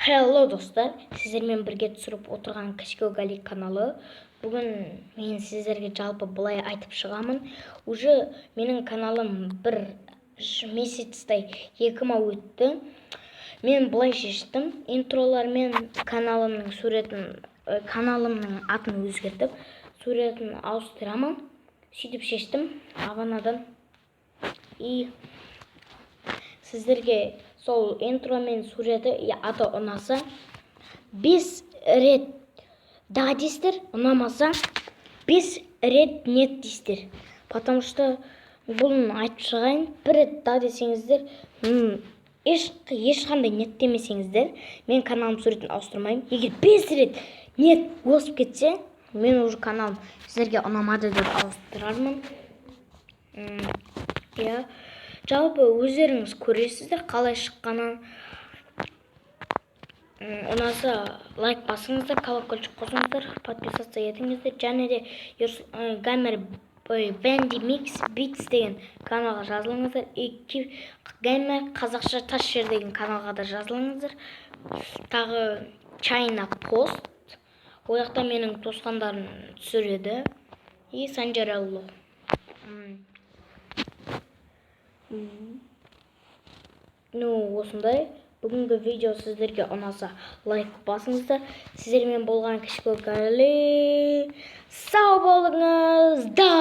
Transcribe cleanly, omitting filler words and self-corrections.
Hello достар, сіздермен бірге түсіріп отырған Кішкі Гали каналы. Бүгін мен сіздерге жалпы былай айтып шығамын. Уже менің каналым бір месяцтай 2 өтті. Мен былай шештім, интролармен каналымның атын өзгертіп, суретін ауыстырамын. Сөйтіп шештім абанадан. И сіздерге сол интро мен суреті аты ұнаса 5 рет да дейсіздер, ұнамаса 5 рет нет дейсіздер. Потому что бұны айтып шығайын, бір рет да десеңіздер, ешқандай нет демесеңіздер, мен каналым суретін ауыстырмаймын. Егер 5 рет нет қосып кетсе, мен уже каналым сіздерге ұнамады деп ауыстырармын. Жалпы өздеріңіз көресіздер қалай шыққанын. Ұнаса лайк басыңыздар, колокольчик қосыңыздар, подписаться етіңіздер. Және де Gamer Bandy Mix Beats деген каналға жазылыңыздар. Gamer қазақша тас жер деген каналға да жазылыңыздар. Тағы China Post. Ол жақта менің туысқандарым түсіреді. И Санжаралло. Осындай. Бүгінгі видео сіздерге ұнаса лайк басыңыздар. Сіздермен болған Кішкі Гали. Сау болыңыздар!